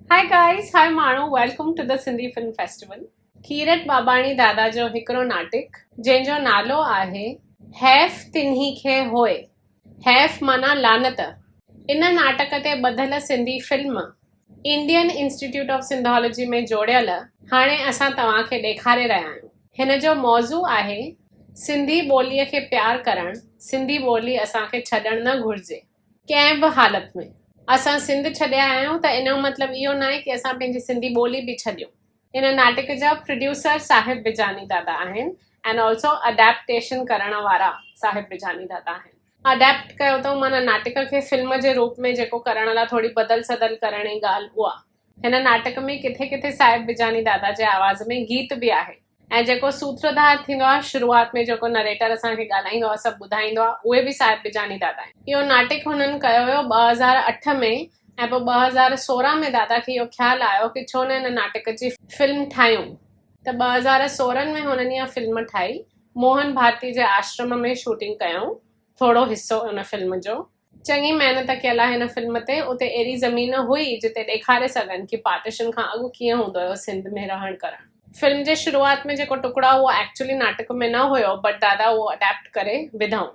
Hi guys, hi Manu, welcome to the Sindhi Film Festival. Kirat बाबाणी दादा जो हिकिड़ो नाटक जंहिंजो नालो आहे हैफ तिन्ही खे होए। हैफ माना लानत। इन नाटक ते ॿधल Sindhi film Indian institute of sindhology में जोड़ियल हाणे असां तव्हांखे ॾेखारे रहिया आहियूं। हिन जो मौज़ू आहे सिंधी ॿोलीअ खे प्यार करणु, सिंधी ॿोली असांखे छॾणु न घुरिजे कंहिं बि हालत में। असां सिंध छॾिया आहियूं त इन जो मतिलबु इहो न आहे की असां पंहिंजी सिंधी ॿोली बि छॾियूं। इन नाटक जा प्रोड्यूसर साहिब बिजानी दादा आहिनि एंड ऑल्सो अडेप्टेशन करण वारा साहिब बिजानी दादा आहिनि। अडेप्ट कयो अथऊं माना नाटक खे फिल्म जे रूप में जेको करण लाइ थोरी बदल सदल करण जी ॻाल्हि उहा। हिन नाटक में किथे किथे साहिब बिजानी दादा जे आवाज़ में गीत बि आहे ऐं जेको सूत्रधार थींदो आहे शुरूआत में जेको नरेटर असांखे ॻाल्हाईंदो आहे सभु ॿुधाईंदो आहे उहे बि साहिब बिजानी दादा आहिनि। इहो नाटक हुननि कयो हुयो 2008 में ऐं पोइ 2016 में दादा खे इहो ख़्यालु आयो की छो न हिन नाटक जी फिल्म ठाहियूं त 2016 में हुननि इहा फिल्म ठाही। मोहन भारती जे आश्रम में शूटिंग कयूं, थोरो हिसो हुन फिल्म जो। चङी महिनत कयल आहे हिन फिल्म ते। उते अहिड़ी ज़मीन हुई जिते ॾेखारे सघनि की पार्टीशन खां अॻु कीअं हूंदो हुयो सिंध में रहणु करणु। फिल्म जे शुरूआत में जेको टुकड़ा उहो एक्चुअली नाटक में न हुयो बट दादा उहो अडेप्ट करे विधऊं।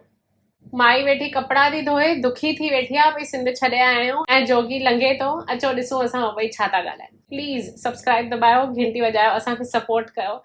माई वेठी कपिड़ा थी धोए, दुखी थी वेठी आहे भई सिंध छॾे आया आहियूं ऐं जोगी लंघे थो। अचो ॾिसूं असां ॿई छा था ॻाल्हायूं। प्लीज़ सब्सक्राइब दॿायो, घंटी वॼायो, असांखे सपोर्ट कयो।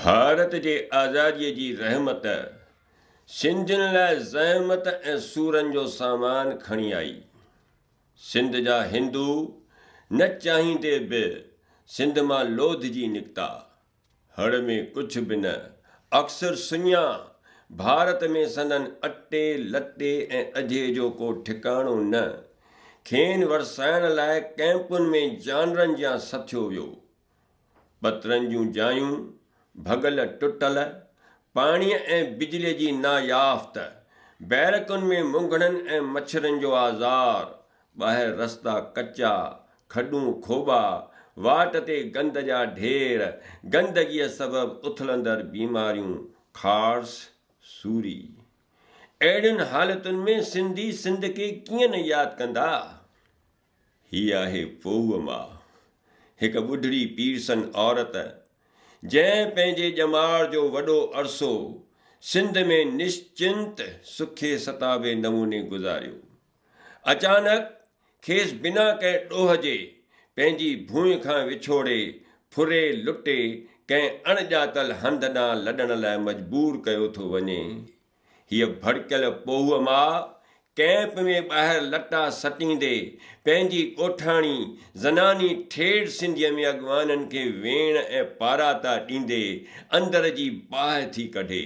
भारत जे आज़ादीअ जी रहमत सिंधियुनि लाइ ज़हमत ऐं सूरनि जो सामान खणी आई। सिंध जा हिंदू न चाहींदे बि सिंध मां लोधजी निकिता। हड़ में कुझु बि न, अक्सर सुञा भारत में संदन अटे लटे ऐं अझे जो को ठिकाणो न। खेनि वरसाइण लाइ कैंपुनि में जानवरनि जा सथियो वियो। पत्रनि जूं जायूं भगल टुटल, पाणीअ ऐं बिजलीअ जी नायाफ़्त, बैरकुनि में मुंगड़नि ऐं मच्छरनि जो आज़ार, ॿाहिरि रस्ता कचा, खॾूं खोबा, वाट ते गंद जा ढेर, गंदगीअ सबबि उथलंदड़ बीमारियूं, खारस, सूरी। अहिड़ियुनि हालतुनि में सिंधी सिंध खे कीअं न यादि कंदा। हीअ आहे पोहूअ मां, हिकु ॿुढड़ी पीरसन औरत जंहिं पंहिंजे ॼमाड़ जो वॾो अरसो सिंध में निश्चिंत सुखे सताबे नमूने गुज़ारियो। अचानक खेसि बिना कंहिं ॾोह जे पंहिंजी भूमि खां विछोड़े फुरे लुटे कंहिं अणॼातल हंध ॾांहुं लॾण लाइ मजबूर कयो थो वञे। हीअ भड़कियल पोहूअ मां कैंप में ॿाहिरि लटा सटींदे पंहिंजी ॻोठाणी ज़नानी ठेठ सिंधीअ में अॻवाननि खे वेण ऐं पाराता ॾींदे अंदर जी बाहि थी कढे।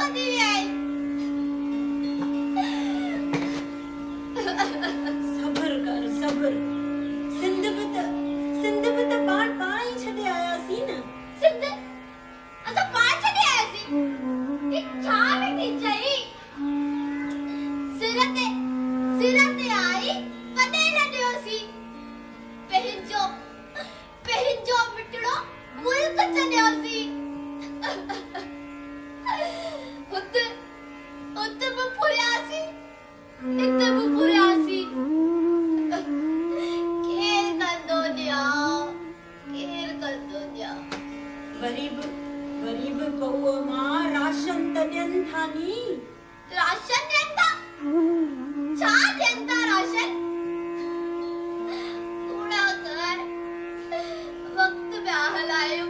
कंदी आई सबर कर सबर सिंध में त पाण ही छॾे आयासीं न सिंध असां पाण छॾे आयासीं ये छा वेठी चई सिर ते आई कॾहिं न ॾियोसीं पंहिंजो मिठड़ो मुल्क छॾियोसीं हुते बि फुरियासीं हिते बि फुरियासीं केर कंदो ॼा वरी बि पौअ मां राशन त ॾियनि था नी राशन ॾियनि था छा ॾियनि था राशन कूड़ा कर वक़्त पिया हलायूं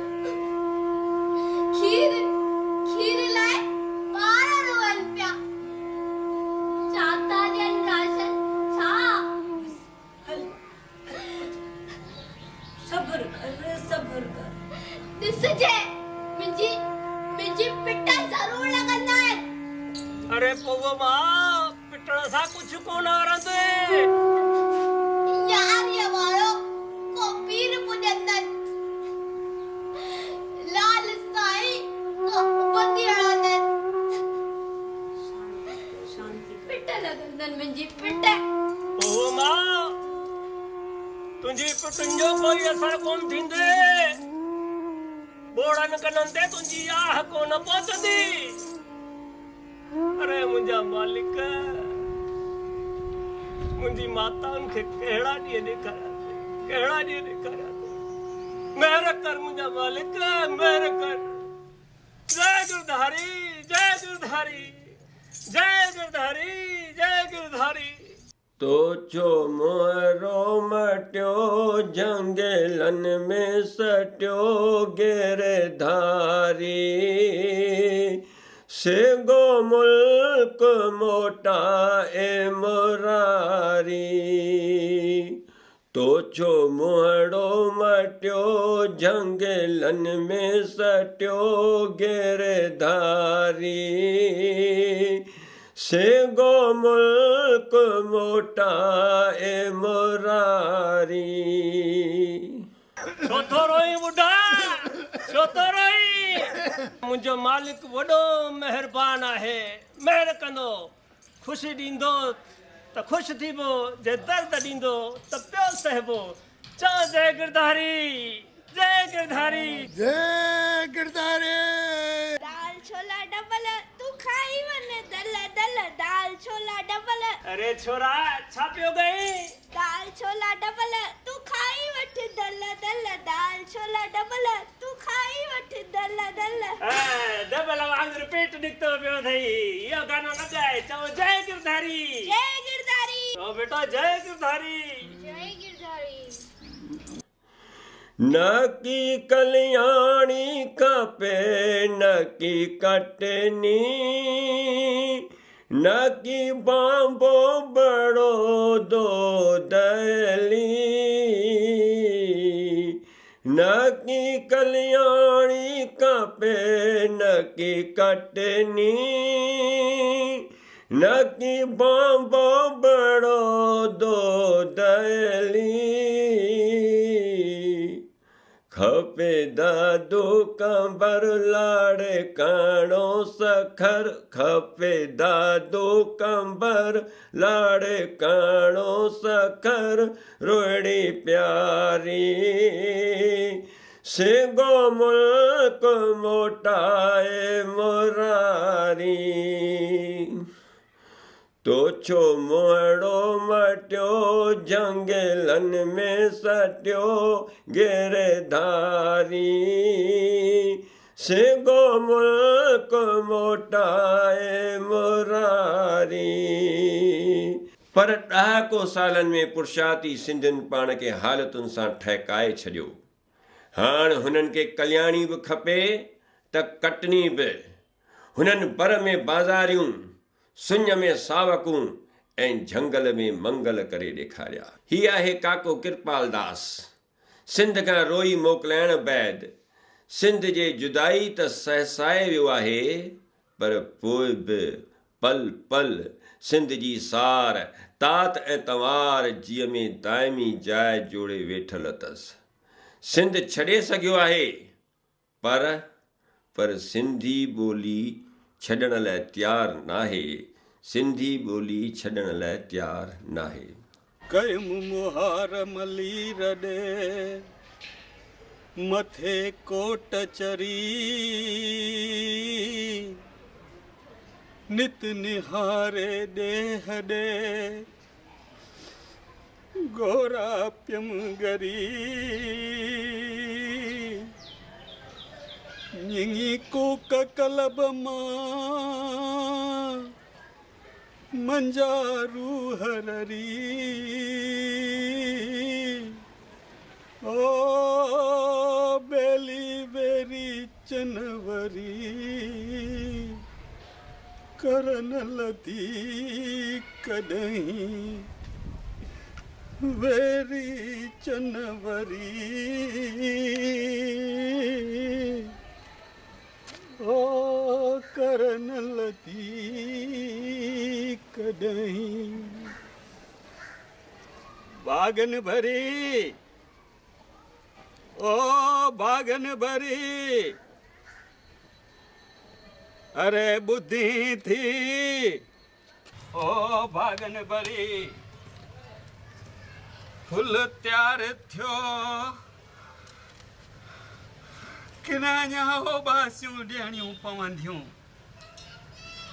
खीर लाइ ॿार रोअनि पिया छा था ॾियनि राशन छा हल सबर कर ॾिसजे मुंहिंजी पिट ज़रूर लॻंदा आहिनि अरे पौअ मां पिटण सां कुझु कोन वणंदो यार ये वारो को पीर पुॼंदन लाल साईं को बंदी हणंदन शांति पिट लॻंदन मुंहिंजी पिट पौअ मां तुंहिंजी पिटुनि जो कोई असर कोन थींदे बोड़नि कननि ते तुंहिंजी आह कोन पहुचंदी अरे मुंहिंजा मालिक मुंहिंजी माताउनि खे कहिड़ा ॾींहं ॾेखारिया महिर कर मुंहिंजा मालिक महिर कर जय गिरधारी जय गिरधारी जय गिरधारी जय गिरधारी तो छो मोहरो मटियो जंगलन में सटियो गिरधारी सेगो मुल्क मोटा ए मुरारी तो छो मोहरो मटियो जंगलन में सटियो गिरधारी सेगो मुल्क मोटा ए मुरारी छो थो रोई बुढ़ा छो थो रोई मुंहिंजो मालिक वॾो महिरबान आहे महिर कंदो ख़ुशी ॾींदो त ख़ुशि थीबो जे दर्द ॾींदो त पियो सहबो चओ जय गिरधारी जय गिरधारी जय गिरधारी दाल छोला डबल तू खाई वने दल दाल छोला डबल अरे छोरा छा पियो गई दाल छोला डबल तू खाई वठ दल दाल छोला डबल तू खाई वठ दल डबल वांगुरु पेट निकितो पियो अथई इहो गानो न ॻाए चओ जय गिरधारी जय गिरधारी चओ बेटा जय गिरधारी जय गिरधारी न की कल्याणी खपे न की कटनी न की बांबो बड़ो दो दली न की कल्याणी खपे न की कटनी न की बांबो बड़ो दो दली खपे दादू कंबर लाड़े काणो सखर खपे दादू कंबर लाड़े काणो सखर रोड़ी प्यारी सेगो मुल्क मोटाए मुरारी तो छो मोहड़ो मटियो जंगलन में सटियो गिरधारी सेगो मुल्क मोटाए मुरारी पर ॾहाको सालनि में पुरुषाती सिंधियुनि पाण खे हालतुनि सां ठहिकाए छॾियो हाणे हुननि खे कल्याणी बि खपे त कटनी बि हुननि बर में बाज़ारियूं सुञ में सावकूं ऐं झंगल में मंगल करे ॾेखारिया हीअ आहे काको किरपाल दास सिंध खां रोई मोकिलाइण बैदि सिंध जे जुदाई त सहसाए वियो आहे पर पोइ बि पल पल सिंध जी सार तात ऐं तंवार जीअ में दाइमी जाइ जोड़े वेठल अथसि। सिंध छॾे सघियो आहे पर सिंधी ॿोली छॾण लाइ तयारु नाहे। सिंधी ॿोली छॾण लाइ तयारु नाहे। कयम मुहार मलीर ॾे मथे कोट चरी नित निहारे ॾेह ॾे गोरा प्यम गरी ñiŋi कूक कलब मां मंजारू हररी ओ बेली बेरी चनवरी करन लती कॾहिं वेरी चनवरी ओ करन लती कॾहिं बागन भरी ओ बागन भरी अरे बुद्धि थी ओ बागन भरी फुल तैयार थियो किनाया हो बासियूं ॾियणियूं पवंदियूं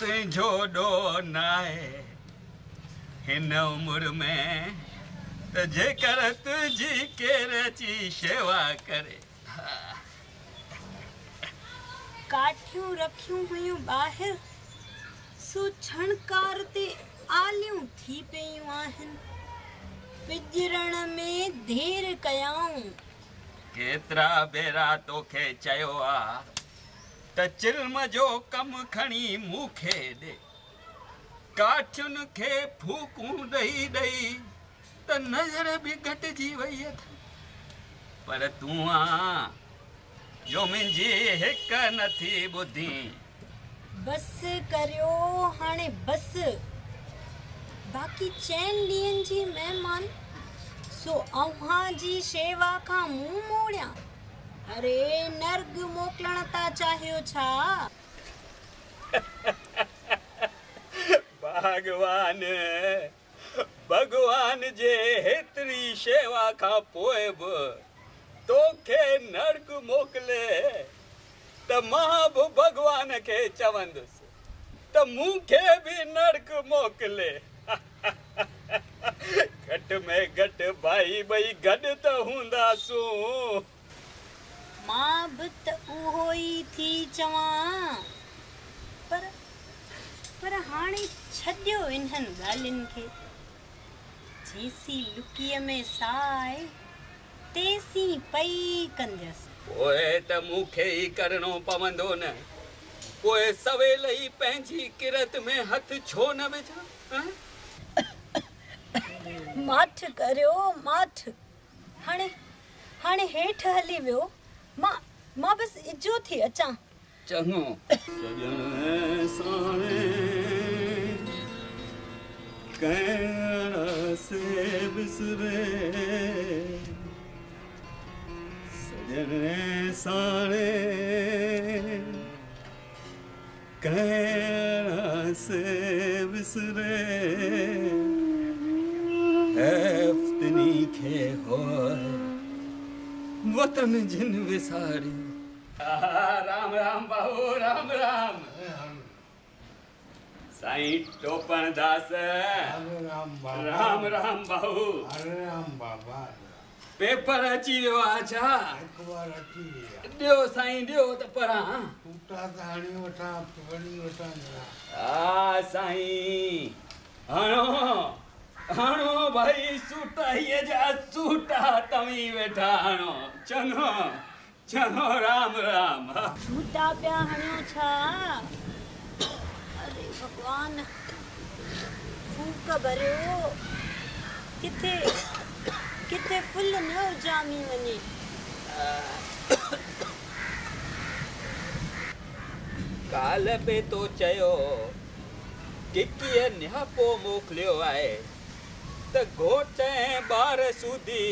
तुंहिंजो ॾोह नाहे हिन उमिरि में त जेकर तुंहिंजी केर अची शेवा करे। काठियूं रखियूं हुयूं ॿाहिरि सो छणकार ते आलियूं थी पयूं आहिनि पिजरण में देर कयाऊं। केतिरा भेरा तोखे चयो आ त चिल्म जो कमु खणी मूंखे ॾे काठियुनि खे फूकूं ॾेई ॾेई त नज़र बि घटिजी वई अथई पर तूं आ जो मुंहिंजी हिक नथी ॿुधी। बस करियो हाणे बस बाक़ी 4 ॾींहंनि जी महिमान सो अव्हां जी शेवा खां मुंहुं मोड़ियां। अरे नर्ग मोकिलण था चाहियो छा? भगवान जे हेतिरी शेवा खां पोइ बि तोखे नर्क मोकिले त मां बि भगवान खे चवंदुसि त मूंखे बि नर्क मोकिले। घटि में घटि भाई ॿई गॾु त हूंदासूं। मां बि त उहो ई थी चवां पर हाणे छॾियो इन्हनि ॻाल्हियुनि खे। जेसी लुकीअ में साए तेसी पई कंदसि। पोइ त मूंखे ई करणो पवंदो न पोइ सवेल ई पंहिंजी किरत में हथ छो न विझां। माठ करियो माठ हाणे हेठि हली वियो मां बस इजो थी अचां। चङो सजण साणे कहण से बिसरे सजण साणे कहण से बिसरे हैफ्तनी खे होय वतन जिन विसारी। राम राम बाबू राम राम। साईं टोपण दास राम राम बाबू। राम बाबा पेपर अची वियो आहे छा? ॾियो साईं ॾियो त पढ़ां। टूटा त हणी वठां पढ़ी वठां। हा साईं हणो भाई सूटाईअ जा सूटा तव्हीं वेठा हणो। चङो चङो राम राम। झूठा पिया हणियो छा? अरे भगवान फूक भरियो किथे फुल न जामी वञे। काल पे तो चयो किकीअ निहापो मोकिलियो आहे त घोट ऐं ॿार सूधी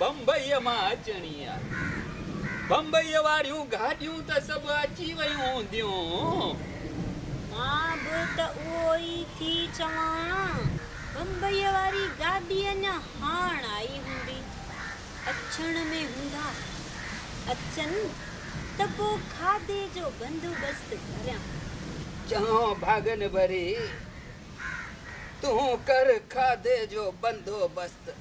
बम्बईअ मां अचणी आहे। बम्बईअ वारियूं गाॾियूं त सभु अची वयूं हूंदियूं। मां बि त उहो ई थी चवां, बम्बईअ वारी गाॾी अञा हाण आई हूंदी, अचण में हूंदा। अचनि त पोइ खाधे जो बंदोबस्त करियां। चङो भागन भरी, तूं कर खाधे जो बंदोबस्त।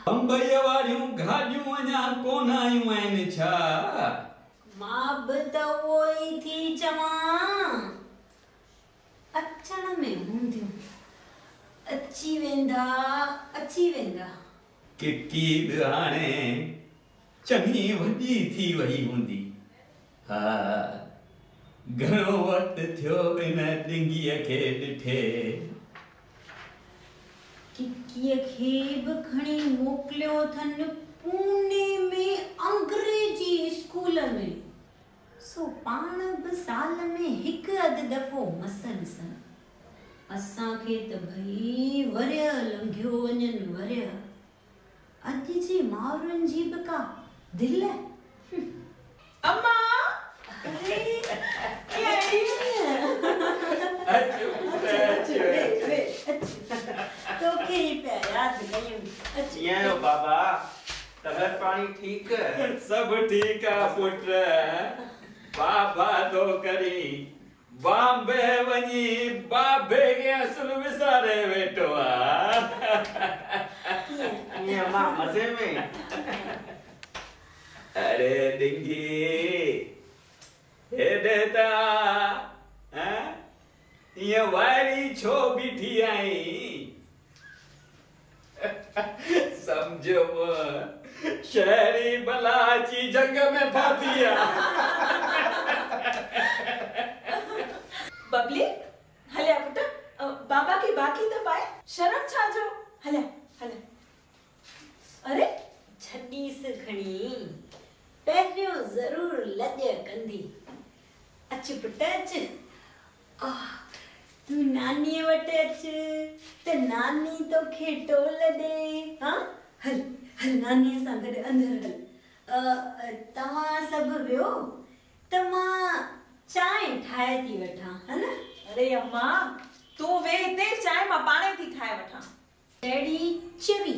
बम्बईअ वारियूं गाॾियूं अञा कोन आयूं आहिनि छा? मां बि त उहो ई थी चवां, अचण में हूंदियूं, अची वेंदा, अची वेंदा। किकी बि हाणे चङी वॾी थी वई हूंदी। हा, घणो वक़्तु थियो इन डिंगीअ खे ॾिठे। किकीअ खे बि खणी मोकिलियो अथनि पूने में अंग्रेजी स्कूल में। सो पाण बि साल में हिकु अधु दफ़ो मस ॾिसनि। असांखे त भई वरिय लंघियो वञनि वरिय। अॼु जी माउरुनि जी बि का दिलि आहे। अम्मा अरे तोखे ई पिया यादि कयूं। कीअं बाबा, तबियत पाणी ठीकु? सब ठीक आ पुट। बाबा तो करी बॉम्बे वञी बाबे के असुल विसारे वेठो आ। कीअं मां मज़े में? अरे डिंगी हेॾे त ईअं वाइड़ी छो बीठी आई? समझो शहरी भला अची जंग में फाती आ। बबली हलिया पुट, बाबा की बाकी त पाए, शर्म छा जो? हलिया हलिया। अरे छॾीस खणी, पहिरियों ज़रूर लॼ कंदी। अच पुट अच। तू नानीअ वटि अच त नानी तोखे टोल ॾे। हाँ हल हल नानीअ सां गॾु अंदरि हल। तव्हां सभु वियो त मां चांहि ठाहे थी वठां, है न? अरे अम्मा तू वे हिते, चांहि मां पाणे थी ठाहे वठां। अहिड़ी चवी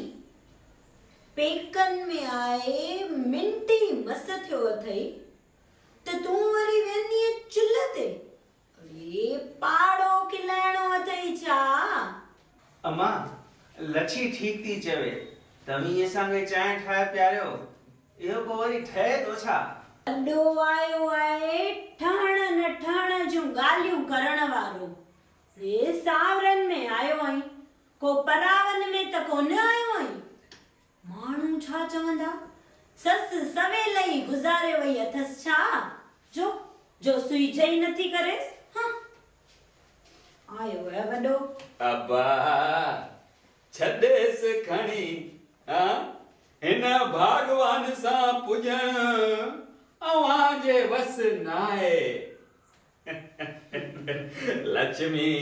पेकनि में आए मिंटी मस थियो अथई त तूं वरी वेंदीअ चुल्ह ते। अरे पाड़ो खिलाइणो अथई छा? अम्मा लच्छी ठीक थी चवे, तव्हीं असांखे चांहि ठाहे पियारियो, इहो को वरी ठहे थो छा? अॾो आयो आहे ठहण न ठहण जूं ॻाल्हियूं करण वारो। हे सावरनि में आयो आहीं, को परावन में त कोन आयो आहीं। माण्हू छा चवंदा ससु सवेल ई गुज़ारे वई अथसि छा जो सुई जई नथी करेसि आयो है वॾो अब्बा छॾेस खणी हिन भगवान सां पुॼण अवां जे वस नाहे लक्ष्मी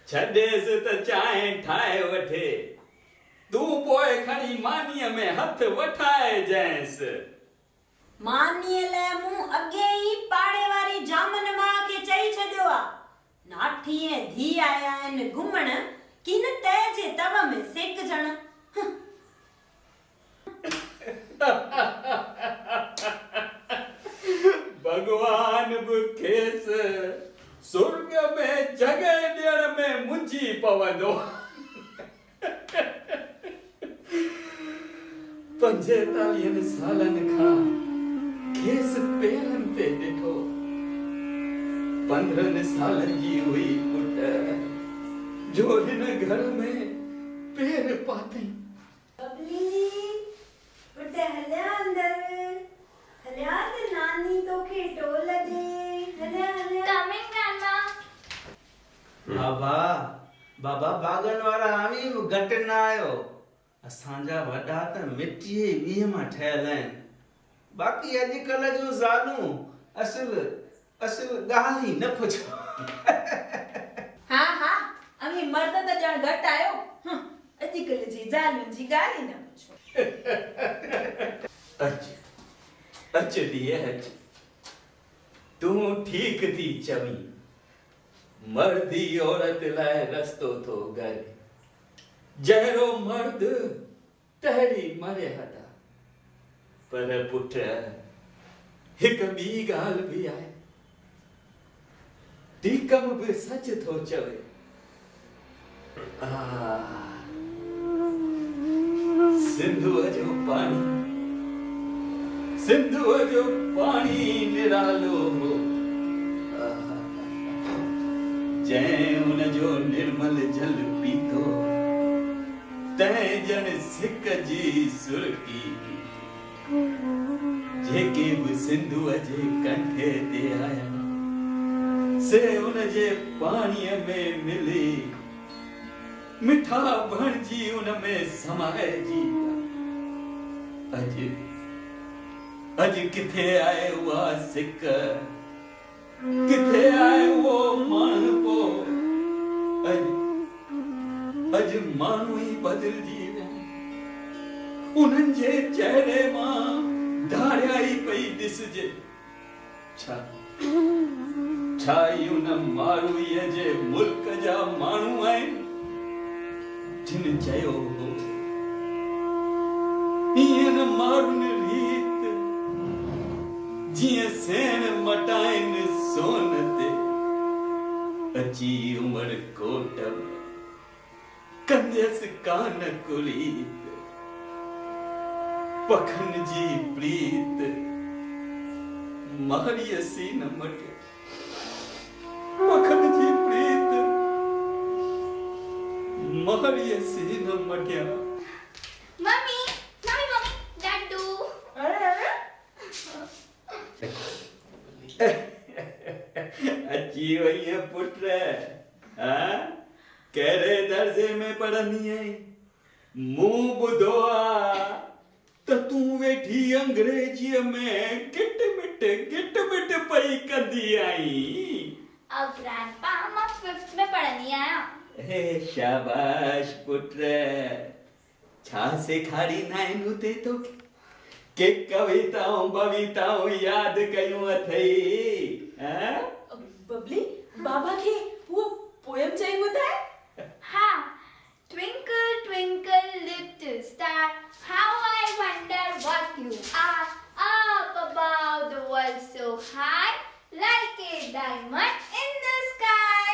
छॾेस त चांहि ठाहे वठे तूं पोइ खणी मानीअ में हथ वठाए जैंसि मानीअ लाइ मूं अॻे ई पाड़े वारी जामन मां खे चई छॾियो आ नाठी ऐं धी आया आहिनि घुमण की न तय जे तव में सेकजण भगवान बि खेसि स्वर्ग में जॻह ॾियण में मुंझी पवंदो 45 सालनि खां खेसि पेरनि ते ॾिठो 15 सालनि जी हुई पुट जो हिन घर में पेर पातई बबली पुट हलिया त नानी तोखे टोल दे हलिया कमिंग ग्रैंडमा बाबा बागन वारा आमी घटि न आयो असांजा वॾा त मिटीअ जी ॿीह मां ठहियल आहिनि बाक़ी अॼुकल्ह जूं ज़ालूं असुल ॻाल्हि ई न पुछो हा अमी मर्द त ॼण घटि आयो अॼुकल्ह जी ज़ालुनि जी ॻाल्हि ई न पुछो अच धीअ अच तूं ठीक थी चवीं मर्दी औरत लाइ रस्तो थो ॻरे जहिड़ो मर्द तहिड़ी मर्यादा पर पुट हिकु ॿी ॻाल्हि बि आहे टीकम बि सच थो चवे सिंधुअ जो पाणी निरालो हो जंहिं उन जो निर्मल जल पीतो तंहिं ॼण सिक जी सुर्की जेके बि सिंधुअ जे कंठे ते आया से उन जे पाणीअ में मिली मिठा बणजी उन में समाइजी अॼु किथे आहे उहा सिक किथे आहे उहो माण्हू अॼु माण्हू ई बदिलजी विया उन्हनि जे चहिरे मां धारियाई पई ॾिसजे छा ई उन मारूईअ जे मुल्क जा माण्हू आहिनि जिन चयो हो ईअं न मारुनि रीत जीअं सेण मटाइनि सोन ते अची उमर कोट कंदसि कान कुलीत पखन जी प्रीत मारिय सी न मटे पखन जी प्रीत मारिय सी न मटिया मम्मी डड्डू अची वई है पुत्र कहिड़े दर्जे में पढ़ंदी आहीं मूं ॿुधो आहे त तूं वेठी अंग्रेजीअ में गिट मिट पई कंदी आहीं अब ग्रैंडपा मां 5th में पढ़ंदी आहियां हे शाबाश पुत्र छा सेखारींदा आहिनि उते तोखे के कविताऊं बविताऊं यादि कयूं अथई बबली बाबा खे वो पोयम चई ॿुधाए हाँ Twinkle twinkle little star how I wonder what you are up above the world so high like a diamond in the sky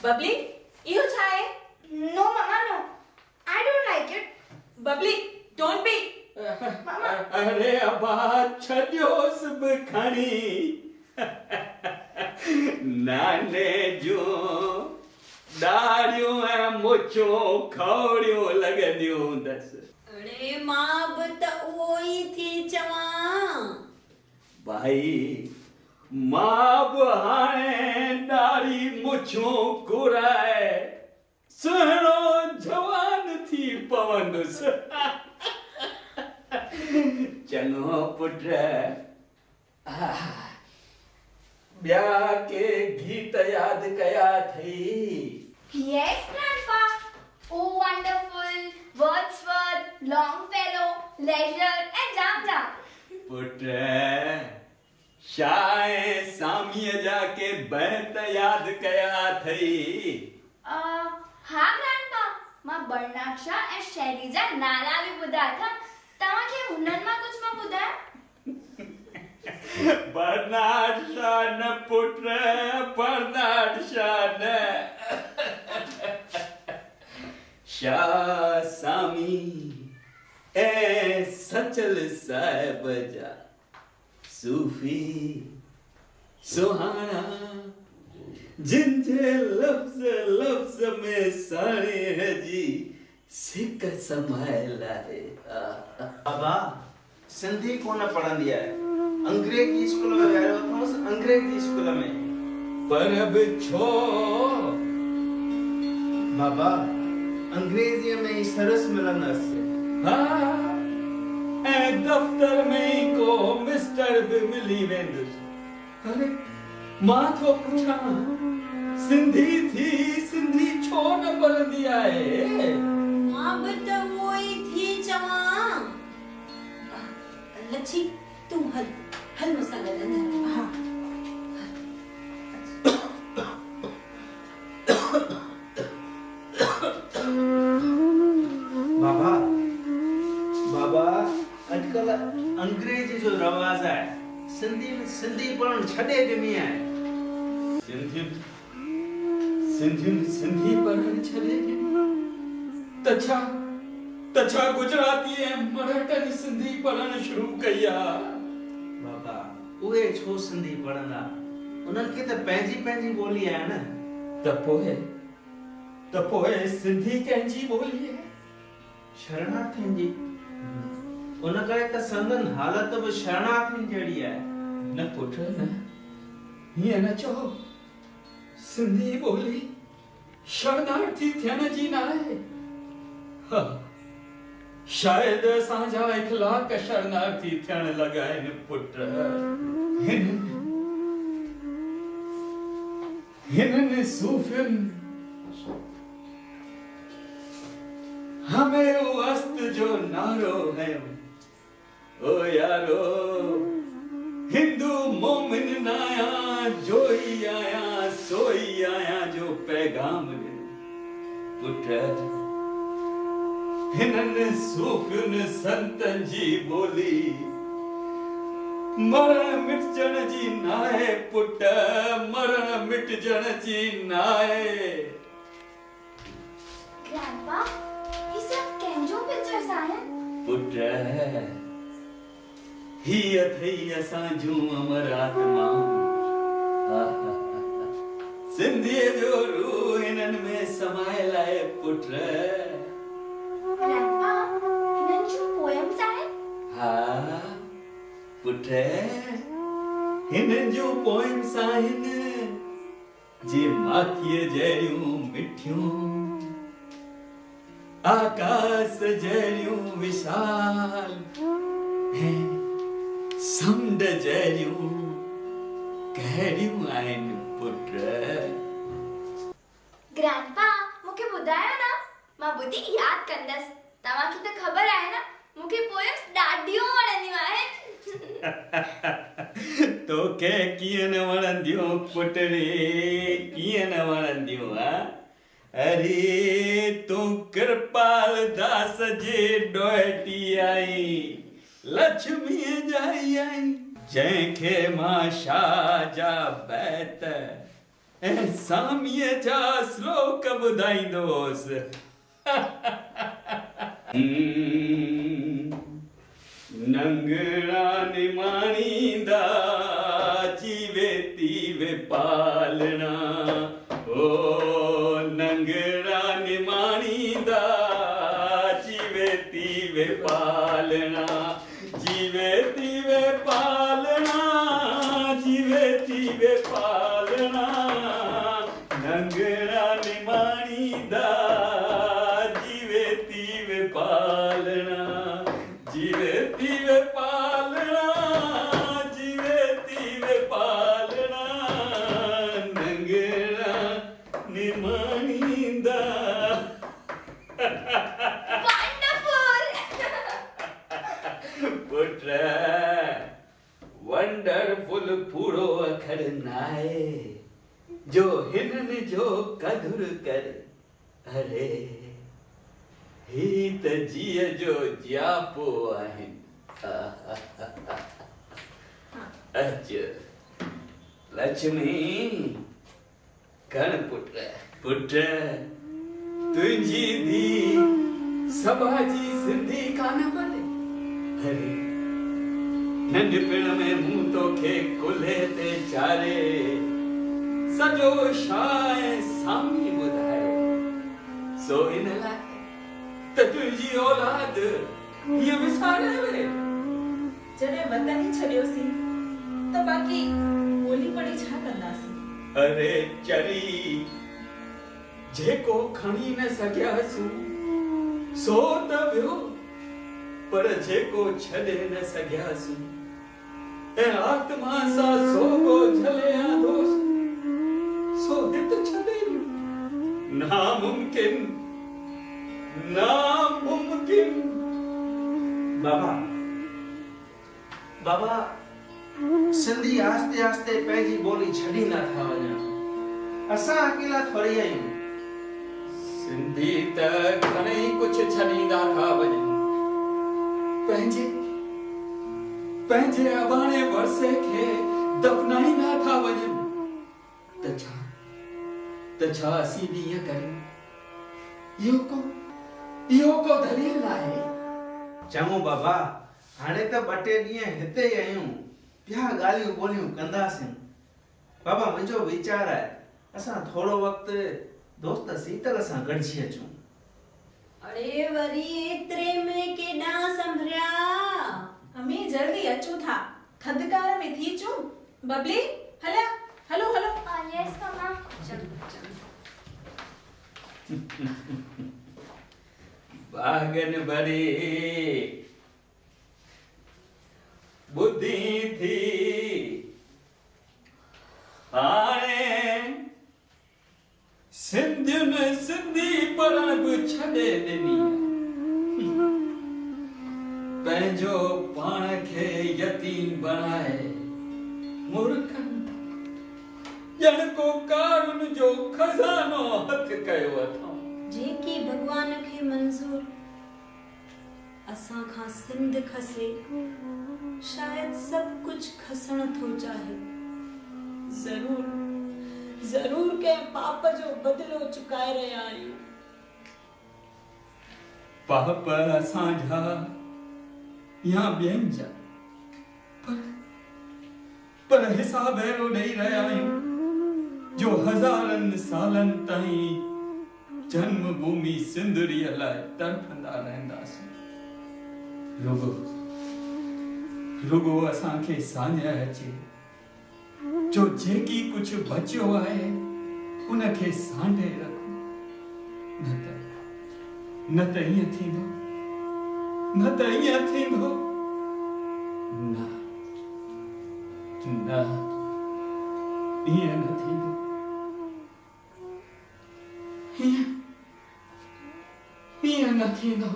Babli इहो छा आहे No mama no I don't like it Babli don't be अरे अबा छॾियोसि बि खणी नाने जो ॾाढ़ियूं ऐं मुछूं खौड़ियूं लॻंदियूं हूंदसि। अड़े मां बि त उहो ई थी चवां। भाई मां बि हाणे ॾाढ़ी मुछूं घुराए सुहिणो जवान थी पवंदुसि। चङो पुट। ॿिया के गीत यादि कया अथई? Yes, Grandpa. Oh, wonderful. Wordsworth, Longfellow, Leisure, and Jam Jam. पुट शाय सामीअ जा के बैत यादि कया अथई? हाँ, Grandpa. मां बर्नाड शाह ऐं शैली जा नाला बि ॿुधा था। तव्हांखे हुननि मां कुझु मां ॿुधायां? बर्नाड शाह न पुट, बर्नाड शाह न। शाह सामी ऐं सचल साहिब जा सूफ़ी सुहाना जिन जे लफ़्ज़ लफ़्ज़ में साणे जी सिक समायल आहे। बाबा सिंधी कोन पढ़ंदी आहे, अंग्रेजी स्कूल में वियो अथसि, अंग्रेजी स्कूल में। पर बि छो? बाबा अंग्रेजीअ में ई सरस मिलंदसि। हाँ, ऐं दफ़्तर में ई को मिस्टर बि मिली वेंदुसि। अरे मां थो पुछां, सिंधी थी सिंधी छो न पढ़ंदी आहे? मां बि त उहो ई थी चवां। लच्छी तूं हल मूंसां गॾु अंदरि। हा बाबा बाबा अॼुकल्ह अंग्रेजी जो रवाज आहे, सिंधी पढ़णु छॾे ॾिनी आहे। सिंधी पढ़णु छॾे ॾिनी? त छा गुजराती ऐं मराठनि सिंधी पढ़णु शुरू कई आहे? बाबा उहे छो सिंधी पढ़ंदा? उन्हनि खे त पंहिंजी पंहिंजी ॿोली आहे न। त पोइ सिंधी कंहिंजी ॿोली आहे? शरणार्थियुनि जी। उन करे त संदन हालत बि शरणार्थियुनि जहिड़ी आहे। न पुट न, हीअं न चओ। सिंधी ॿोली शरणार्थी थियण जी न आहे। शायदि असांजा इख़लाक़ शरणार्थी थियण लॻा आहिनि पुट। हिननि सूफ़ियुनि हमें वस्त जो नारो हयो, ओ यारो हिंदू मोमिन नाया जोई आया सोई आया जो पैगाम ॾिनो। पुट हिननि सूफ़ियुनि संतनि जी ॿोली मरण मिटजण जी नाहे पुट, मरण मिटजण जी नाहे। Grandpa, ये सब कंहिंजो पिक्चर्स आहिनि? पुट ही अथई असां जूं अमर आत्माऊं। सिंधीअ जो रूह हिननि में समायल आहे पुट। Grandpa, हिननि जूं पोएम्स आहिनि? हा पुट, हिननि जूं पोएम्स आहिनि जे माखीअ जहिड़ियूं मिठियूं, आकाश जहिड़ियूं विशाल ऐं समुंड जहिड़ियूं गहरियूं आहिनि पुट। Grandpa, मूंखे ॿुधायो न, मां ॿुधी यादि कंदसि। तव्हांखे त ख़बर आहे न, मूंखे पोएम्स ॾाढियूं वणंदियूं आहिनि। तोखे कीअं न वणंदियूं पुटड़ी, कीअं न वणंदियूं? अरे तूं कृपाल दास जे ॾोहिटी आई, लक्ष्मीअ जाई आई, जंहिंखे मां शाह जा बैत ऐं सामीअ जा श्लोक ॿुधाईंदो हुअसि। नंगड़ा निमाणींदा जीवे तीवे पालना, ओ नंग निमाणींदा जीवे तीवे पालना जीवे तीवे पालना जीवे तीवे पालना नंगरा निमाणींदा जीवे तीवे पालना जीवे तीवे पालना जीवे तीवे पालना नंगरा निमाणींदा पुत्र वंडरफुल पूरो अखर नाए जो हिनन जो कदुर कर अरे ही त जीअ जो जापो आहिन अच लक्ष्मी कण पुत्र पुत्र तुंहिंजी धी सभा जी सिंधी कान पले अरे नंढपिण में मूं तोखे कुल्हे ते चारे सॼो शाह सामी ॿुधायो सो इन लाइ त तुंहिंजी औलाद हीअं विसारे वे जॾहिं वतन ई छॾियोसीं त बाक़ी ॿोली पढ़ी छा कंदासीं अरे चरी जेको खणी न सघियासूं सो त वियो पर जेको छॾे न सघियासूं ऐं आत्मा सां सोगो झले आंदोस सो हित छॾे नामुमकिन नामुमकिन बाबा बाबा सिंधी आस्ते आस्ते पंहिंजी ॿोली छॾी नथा वञनि असां अकेला थोरी आहियूं सिंधी त घणेई कुझु छॾींदा था वञनि पंहिंजे पंहिंजे अबाणे वर्से खे दफ़नाईंदा था वञनि त छा असीं बि ईअं करियूं इहो को दलील आहे चङो बाबा हाणे त 2 ॾींहं हिते ई आहियूं ॿिया ॻाल्हियूं ॿोलियूं कंदासीं बाबा मुंहिंजो वीचार आहे असां थोरो वक़्तु दोस्त सीतल सां गॾिजी अचूं अरे वरी एतिरे में केॾां संभरिया अमी जल्दी अचूं था थधिकार में थी अचूं बबली हलिया हलो हलो यस मम्मा बागन भरी बुद्धि थी हाणे सिंधियुनि सिंधी पढ़ण बि छॾे ॾिनी पंहिंजो पाण खे यतीम बणाए मूर्खनि ॼण को कारुन जो खज़ानो हथ कयो अथऊं जेकी भगवान खे मंज़ूर असां खां सिंध खसे शायद सब कुछ खसण थो चाहे जरूर जरूर के पाप जो बदलो चुकाए रहिया आहियूं पाप असांजा या ॿियनि जा पर हिसाब अहिड़ो ॾेई रहिया आहियूं जो हज़ारनि सालनि ताईं जन्म भूमि सिंधुरीअ लाइ तड़फंदा रहंदासीं रुगो असांखे साञ अचे जो जेकी कुछ बचियो आहे उनखे सांढे रखो न त ईअं थींदो न त ईअं थींदो न न ईअं न थींदो ईअं न थींदो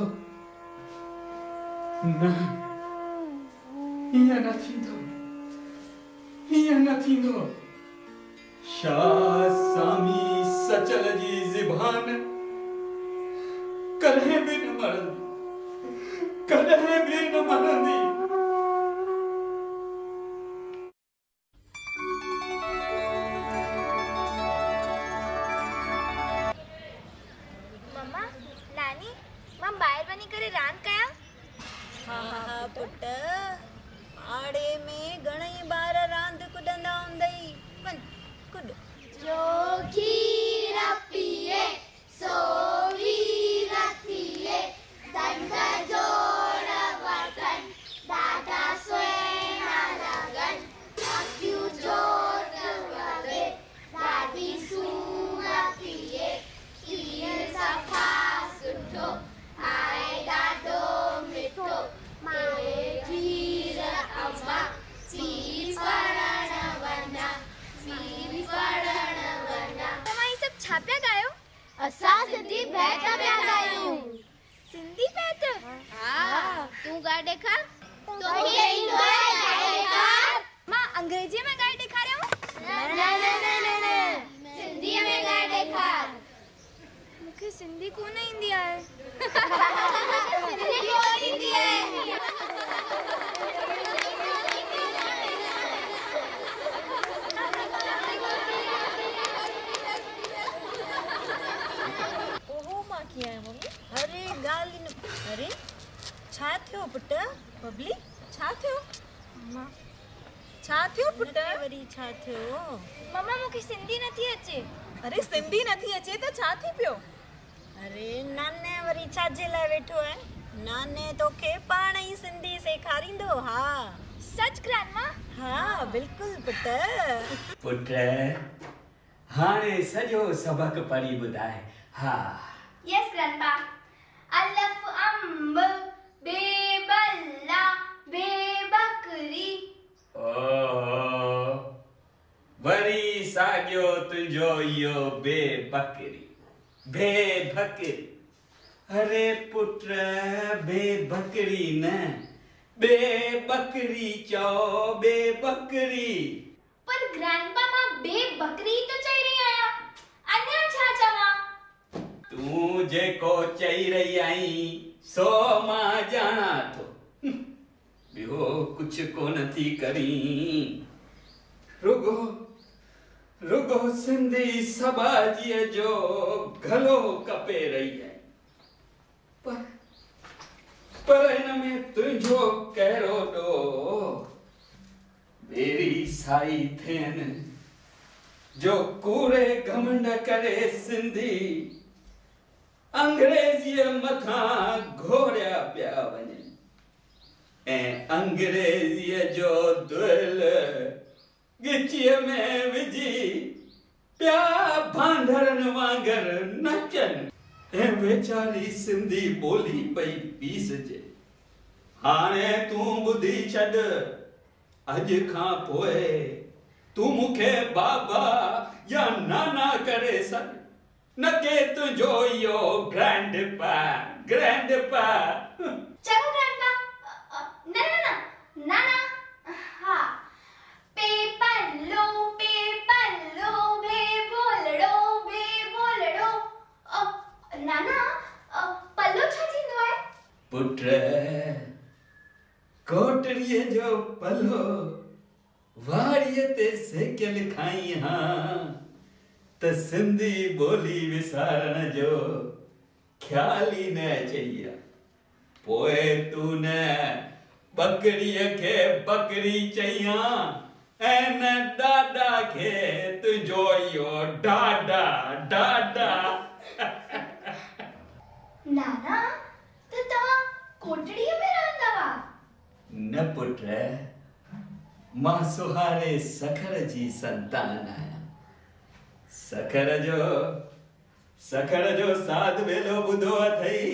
न ईअं न थींदो ईअं न थींदो शाह सामी सचल जी ज़बान कॾहिं बि न मरंदी कॾहिं बि न मरंदी मम्मा नानी मां ॿाहिरि वञी करे रांदि कयां हा पुट आड़े में घणई ॿार रांदि कुॾंदा हूंदई वञ कुॾ जो खीर पीए सो वीर ॾेखार तोखे ईंदो आहे ॻाए ॾेखार मां अंग्रेजी में ॻाए ॾेखारियां न सिंधीअ में ॻाए ॾेखार मूंखे सिंधी कोन ईंदी आहे सिंधी कोन ईंदी आहे कीअं आहे मम्मी? अरे ॻाल्हि न अरे छा थियो पुट बबली छा थियो मां छा थियो पुट वरी छा थियो मम्मा मूंखे सिंधी नथी अचे अरे सिंधी नथी अचे त छा थी पियो अरे नाने वरी छाजे लाइ वेठो आहे नाने तोखे पाण ई सिंधी सेखारींदो हा सच ग्रैंडमा हा बिल्कुलु पुट हाणे सॼो सबक पढ़ी ॿुधाए हा यस ग्रैंडपा अलफ अंब बेबल्ला बेबकरी ओ वरी साॻियो तुंहिंजो इहो बेबकरी अरे पुट बेबकरी न बेबकरी चओ बेबकरी पर ग्रैंडपा मां बेबकरी तो चई रही आहियां अञा छा चवां तूं जेको चई रही आहीं सो मां ॼाणा थो ॿियो कुझु कोन थी करीं रुगो सिंधी सबाजीअ जो गलो कपे रही आहे पर हिन में तुंहिंजो कहिड़ो ॾोह मेरी साई थियनि जो कूड़े घमंड करे सिंधी अंग्रेजीअ मथां घोड़िया पिया वञनि ऐं अंग्रेजीअ जो दुल गिचीअ में विझी पिया भांडरनि वांगर नचनि ऐं वेचारी सिंधी ॿोली पई पीसजे हाणे तूं ॿुधी छॾ अॼु खां पोइ तूं मूंखे बाबा या नाना करे सॾ न के तुंहिंजो इहो ग्रैंडपा चलो ग्रैंडपा ना हाँ पेपलो बोलड़ो नाना पल्लो छा थींदो आहे पुट कोटड़ीअ जो पल्लो वाड़ीअ ते सेकियल खाई हां त सिंधी ॿोली विसारण जो ख्याल ई न अचई पोइ तूं न बकरीअ खे बकरी चई ऐं न ॾाॾा खे तुंहिंजो इहो ॾाॾा नाना त तव्हां कोटड़ीअ में रहंदा हुआ न पुट मां सुहारे सखर जी संतान आहियां सखर जो साध वेलो ॿुधो अथई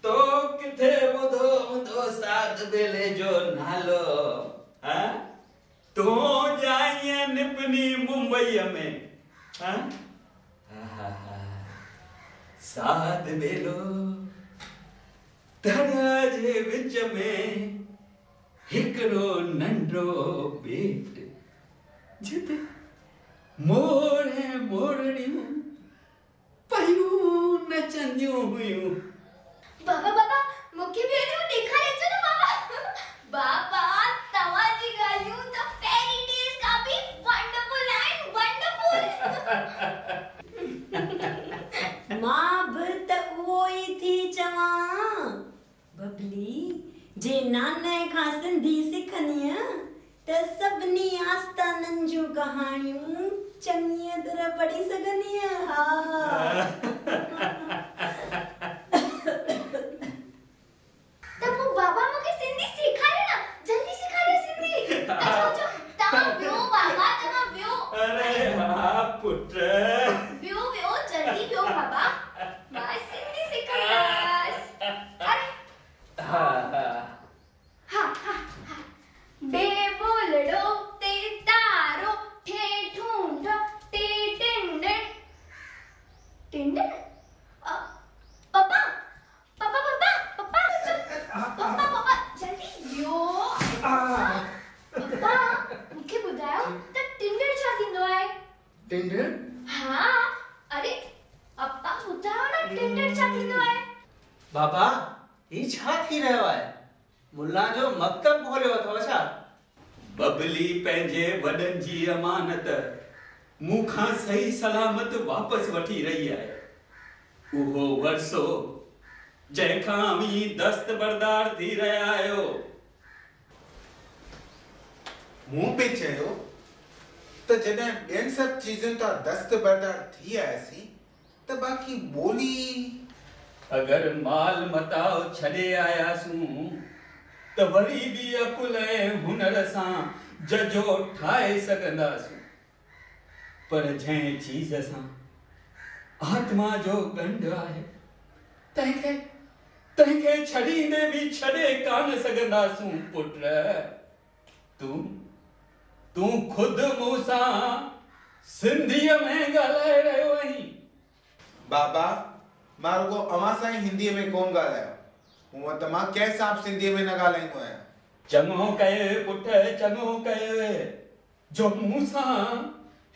तो किथे ॿुधो हूंदो साध बेले जो नालो हाँ तूं जाईं निपनी मुंबईअ में हाँ साध बेलो दरिया जे विच में हिकिड़ो नंढो ॿेट जिते मोर ऐं मोरड़ियूं पयूं नचंदियूं हुयूं बाबा मूंखे बि अॼु ॾेखारिजो न बाबा तव्हांजी ॻाल्हियूं त फेरी टेल्स खां बि वंडरफुल आहिनि वंडरफुल मां बि त उहो ई थी चवां बबली जे नाने खां सिंधी सिखंदीअ त सभिनी आस्थाननि जूं कहाणियूं चङीअ तरह पढ़ी सघंदीअ हा त पोइ बाबा मूंखे सिंधी सेखारे न जल्दी सेखारे सिंधी अचो तव्हां वियो बाबा तव्हां वियो अरे हा पुट वियो जल्दी वियो बाबा मां सिंधी सेखारींदसि अरे हा बे बोलड़ो ते तारो ठे ठूंढ ते टिंडन बाबा ही छा थी रहियो आहे? मुल्ला जो मक्तब खोलियो अथव छा? बबली पंहिंजे वॾनि जी अमानत मूंखां सही सलामत वापसि वठी रही आहे। उहो वरसो जंहिंखां अवी दस्तबरदार थी रहिया आहियो। मूं पे चयो त जॾहिं ॿियनि सभु चीज़ुनि तां दस्तबरदार थी आयासीं त बाक़ी ॿोली। अगरि माल मताओ छॾे आयासूं त वरी बि अकुल ऐं हुनर सां जजो ठाहे सघंदासूं। पर जंहिं चीज़ सां आत्मा जो गंढ आहे तंहिंखे छॾींदे बि छॾे कान सघंदासूं। पुट तूं खुदि मूं सां सिंधीअ में ॻाल्हाए रहियो आहीं। बाबा मां रुगो अव्हां सां ई हिंदीअ में कोन ॻाल्हायो, हूअं त मां कंहिं सां बि सिंधीअ में न ॻाल्हाईंदो आहियां। चङो कये पुट, चङो कये जो मूं सां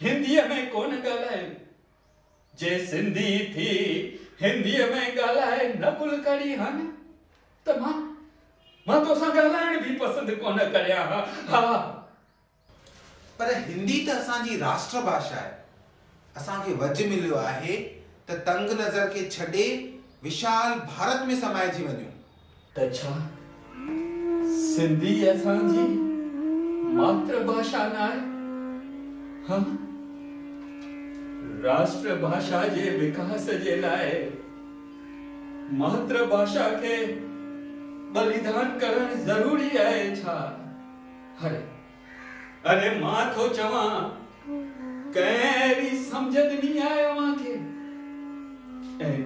हिंदीअ में कोन ॻाल्हायो। जे सिंधी थी हिंदीअ में ॻाल्हाए न कुल करी हा न त मां तोसां ॻाल्हाइण बि पसंदि कोन करियां हा। पर हिंदी त असांजी राष्ट्र भाषा आहे। असांखे वज मिलियो आहे त तंग नज़र खे छॾे विशाल भारत में समाइजी वञूं। त छा सिंधी असांजी मातृभाषा न आहे? हाँ, राष्ट्र भाषा जे विकास जे लाइ मातृभाषा के बलिदान करण जरूरी आहे छा? अरे मां तो चवां कहिड़ी समझ ॾिनी आहे अव्हां खे। ऐं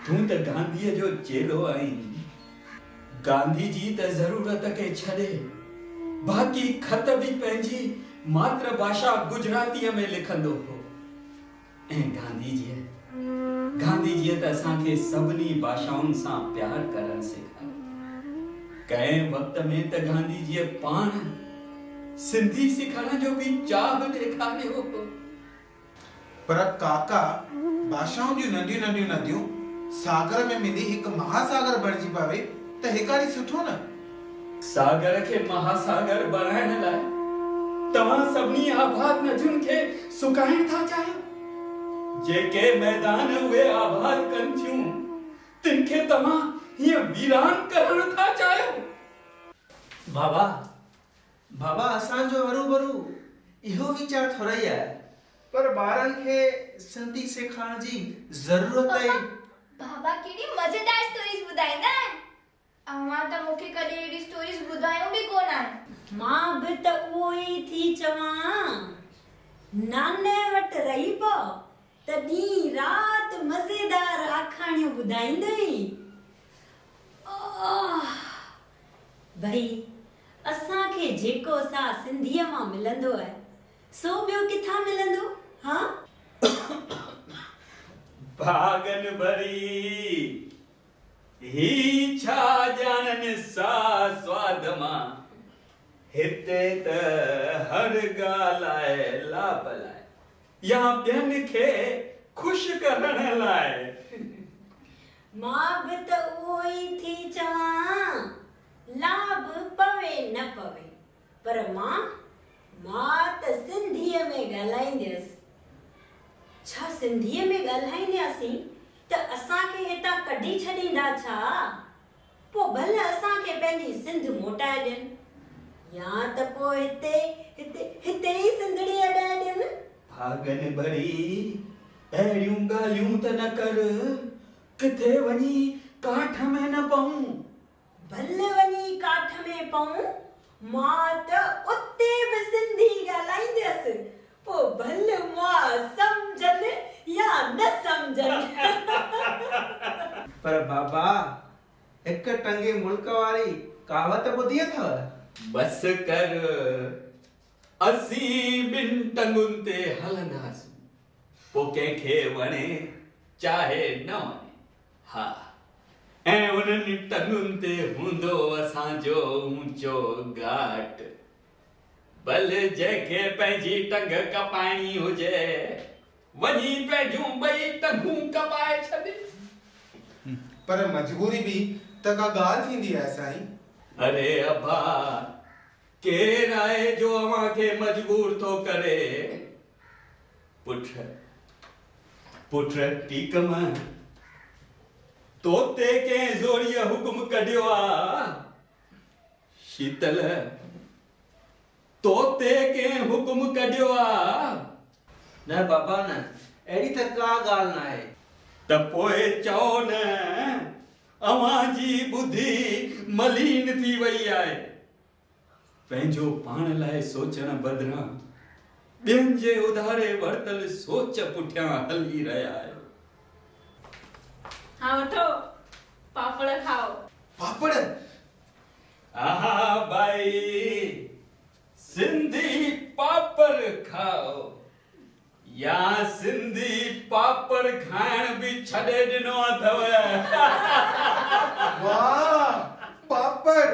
तूं त गांधीअ जो चेलो आहीं। गांधी जी त ज़रूरत खे छॾे बाक़ी खत बि पंहिंजी मातृभाषा गुजरातीअ में लिखंदो हो। ऐं गांधीजीअ त असांखे सभिनी भाषाउनि सां प्यार करण सेखारियो। कंहिं वक़्त में त गांधीजीअ पाण सिंधी सिखण जो बि चाह ॾेखारियो हो। पर काका भाषाउनि जूं नंढियूं नंढियूं नदियूं सागर में मिली हिकु महासागर बणिजी पवे त हिकारी सुठो न। सागर खे महासागर बणाइण लाइ तव्हां सभिनी आबाद नदियुनि खे सुकाइण था चाहियो। जेके मैदान उहे आबाद कनि थियूं तिन खे तव्हां हीअं वीरान करण था चाहियो। बाबा असांजो हरू इहो वीचार थोरो ई आहे। पर ॿारनि खे सिंधी सेखारण जी ज़रूरत आहे। बाबा केॾी मज़ेदार स्टोरीज ॿुधाईंदा आहिनि। अव्हां त मूंखे कॾहिं अहिड़ी स्टोरीज ॿुधायूं बि कोन आहिनि। मां बि त उहो ई थी चवां। नाने वटि रही पओ त ॾींहुं राति मज़ेदार आखाणियूं ॿुधाईंदई। भई असांखे जेको सा सिंधीअ मां मिलंदो आहे सो ॿियो किथां मिलंदो? हाँ भागन भरी ही छा ॼाणनि सा स्वाद मां हिते त हर ॻाल्हि आहे लाभ लाइ या ॿियनि खे ख़ुशि करण लाइ। मां बि त उहो ई थी चवां। लाभ पवे न पवे पर मां त सिंधीअ में ॻाल्हाईंदसि। छा सिंधीअ में ॻाल्हाईंदासीं त असांखे हितां कढी छॾींदा छा? पोइ भले असांखे पंहिंजी सिंध मोटाए ॾियनि या त पोइ हिते ई सिंधड़ी अॾाए ॾियनि। भागन भरी अहिड़ियूं ॻाल्हियूं त न कर किथे वञी काठ में न पऊं। भले वञी काठ में पऊं मां त उते बि सिंधी ॻाल्हाईंदसि। पोइ भले मां सम्झनि या न सम्झनि। पर बाबा हिक टंगे मुल्क वारी कहावत ॿुधी अथव? बस कर असीं ॿिनि टंगुनि ते हलंदासीं पोइ कंहिंखे वणे चाहे न वणे। हा ऐं उन्हनि टंगुनि ते हूंदो असांजो ऊंचो घाट। भले जंहिंखे पंहिंजी टंग कपाइणी हुजे वञी पंहिंजूं ॿई टंगूं कपाए छॾे। पर मजबूरी भी त का ॻाल्हि थींदी आहे साईं। अरे अब्बा केर आहे जो अवां खे मजबूर थो करे? पुट टीकम तोते कंहिं ज़ोरीअ हुकुम कढियो आ? शीतल तोते कंहिं हुकुम कढियो आ? न बाबा न, अहिड़ी त का ॻाल्हि न आहे। त पोइ चओ न, अवां जी ॿुधी मलीन थी वई आहे। पंहिंजो पाण लाइ सोचण बदिरां ॿियनि जे उधारे वरतल सोच पुठियां हली रहिया आहियो। हाँ वठो पापड़ खाओ। पापड़? आहा भाई, सिंधी पापड़ खाओ या सिंधी पापड़ खाइण भी छॾे ॾिनो अथव। वाह पापड़,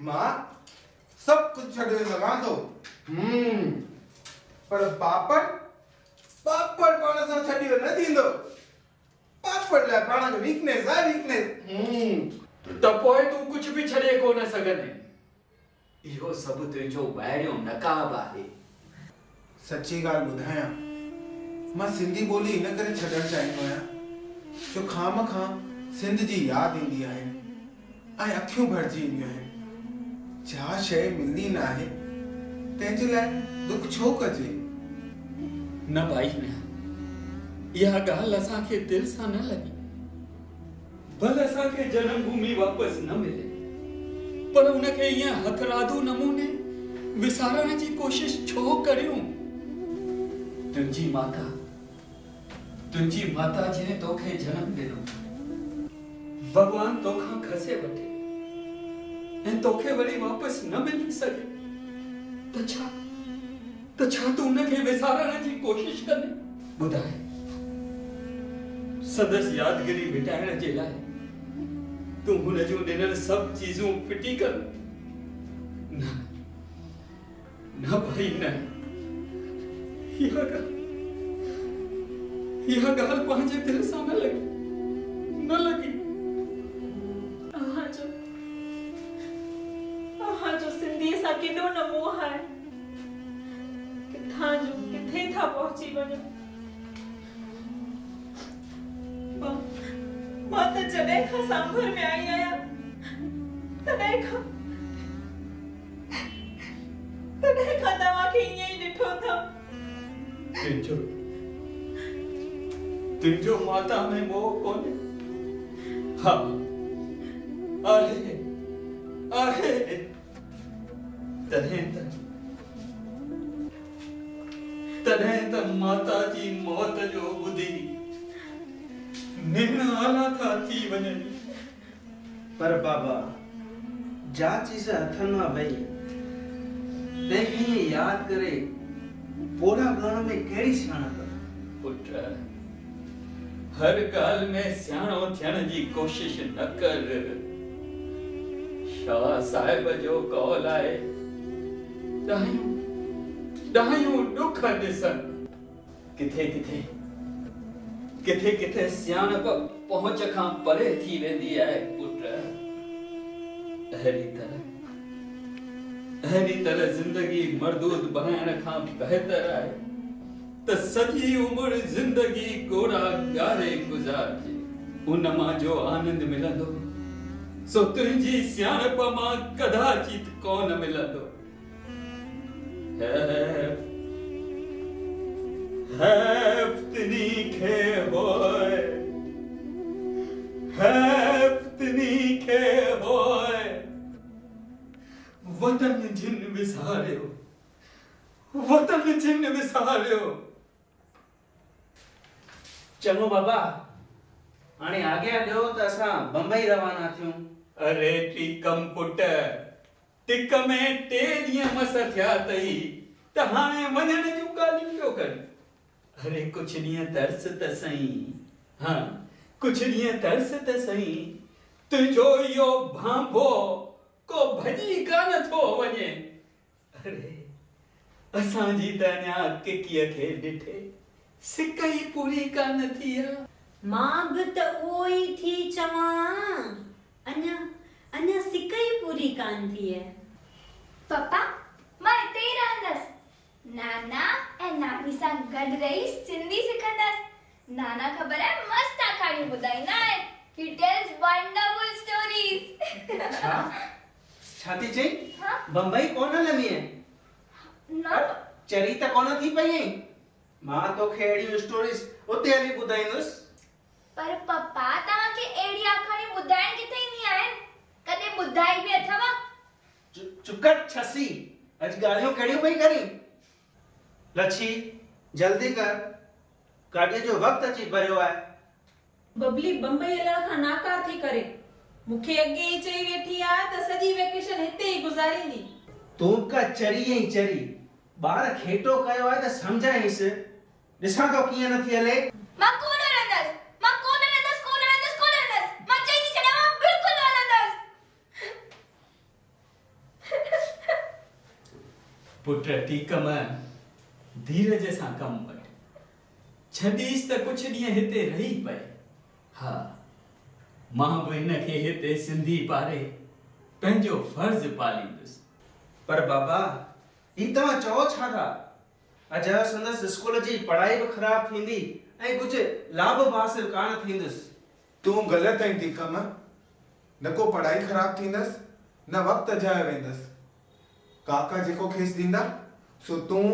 मां सब कुछ छॾे सघां थो, पर पापड़ पाण सां छॾियो न थींदो। पापड़ लाइ पाण खे वीकनेस आहे, वीकनेस। त पोइ तूं कुछ भी छॾे कोन सघंदे। इहो सभु तुंहिंजो ॿाहिरियों नकाब आहे। सच्ची ॻाल्हि ॿुधायां, मां सिंधी ॿोली इन करे छॾणु चाहींदो आहियां जो खामखां सिंध जी यादि ईंदी आहे ऐं अखियूं भरिजी ईंदियूं आहिनि। छा शइ मिलंदी न आहे, तंहिंजे लाइ दुख छो कजे? न भाई न, इहा ॻाल्हि असांखे दिलि सां न लॻी। भले असांखे जनम भूमि वापसि न मिले, पर उनखे ईअं हथरादू नमूने विसारण जी कोशिश छो करियूं? तुंहिंजी माता जंहिं तोखे जनम ॾिनो, भॻवान तोखां खसे वठे ऐं तोखे वरी वापसि न मिली सघे, त छा तूं उनखे विसारण जी कोशिश कंदे? ॿुधाए, सदसि यादगिरी मिटाइण जे लाइ तूं हुन जूं ॾिनल सभु चीज़ूं फिटी कर? न भाई न, इहा ॻाल्हि पंहिंजे दिलि सां न लॻी। जो सिंधी सां केॾो न मोह आहे, किथां जो किथे था पहुची वञो। मां त जॾहिं खां सांभर में आई आहियां, तॾहिं खां तव्हांखे ईअं ई ॾिठो अथव। तुंहिंजो माता में मोह कोन्हे? हा आहे। तॾहिं त माता जी मौत जो ॿुधी निन आला था थी वञनि। पर बाबा, जा चीज़ हथनि मां वई तंहिंखे यादि करे पोड़ा करण में कहिड़ी सियाणप? पुट, हर ॻाल्हि में सियाणो थियण जी कोशिश न कर। शाह साहिब जो कौल आहे, ॾाहियूं ॾुख ॾिसनि। किथे सियाणप पहुंच खां परे थी वेंदी आहे पुट। अहिड़ी तरह ज़िंदगी मरदूद बनाइण खां बहितर आहे त सॼी उमिरि ज़िंदगी गोरा ॻारे गुज़ारजे। उन मां जो आनंद मिलंदो सो तुंहिंजी सियाणप मां कदाचित कोन मिलंदो। हैफ़्तनी खे होए वतन जिन विसारियो। चङो बाबा, हाणे आज्ञा ॾियो त असां बम्बई रवाना थियूं। अरे टीकम पुट, टिक में 3 ॾींहं मस थिया अथई त हाणे वञण जूं ॻाल्हियूं पियो कनि। अरे कुछ ॾींहं तरस त सही, हाँ कुछ ॾींहं तरस त सही। तुंहिंजो इहो भांभो को भॼी कान थो वञे। अरे असांजी त अञा किकीअ खे ॾिठे सिक ई पूरी कान थी आहे। मां बि त उहो ई थी चवां, अञा सिक ई पूरी कान थी आहे। पप्पा मां हिते ई रहंदसि, नाना ऐं नानी सां गॾु रही सिंधी सिखंदसि। नाना ख़बर आहे मस्त आखाणियूं ॿुधाईंदा आहिनि। He tells wonderful stories. छा थी चई? हाँ? बम्बई कोन हलंदी आहे? न चरी त कोन थी पई आहीं? मां तोखे अहिड़ियूं स्टोरीज़ उते हली ॿुधाईंदुसि। पर पप्पा तव्हांखे अहिड़ी आखाणियूं ॿुधाइण किथे ईंदी आहिनि? कॾहिं ॿुधाई बि अथव? चुकट छसी, अॼु ॻाल्हियूं कहिड़ियूं पई करी? लच्छी जल्दी कर, गाॾीअ जो वक़्तु अची परियो आहे। बबली बम्बई हलण खां नाकार थी करे मूंखे अॻे ई चई वेठी आहे त सॼी वेकेशन हिते ई गुज़ारींदी। तूं का चरी ऐं चरी, ॿार खेटो कयो आहे त सम्झाईंसि। ॾिसां तो कीअं नथी हले। मां कोन हलंदसि, मां कोन हलंदसि, कोन हलंदसि, कोन हलंदसि। मां चई थी छॾां, मां बिल्कुलु न हलंदसि। पुट टीकम धीरज सां कमु वठ, छॾीस त कुझु ॾींहं हिते रही पए। हा, मां बि हिनखे हिते सिंधी पारे पंहिंजो फर्ज़ पालींदुसि। पर बाबा ही तव्हां चओ छा था? अॼु संदसि स्कूल जी पढ़ाई बि ख़राब थींदी ऐं कुझु लाभ बि हासिल कान थींदुसि। तूं ग़लति आहीं टीकम। न को पढ़ाई ख़राब थींदसि, न वक़्तु अजायो वेंदसि। काका जेको खेसि ॾींदा सो तूं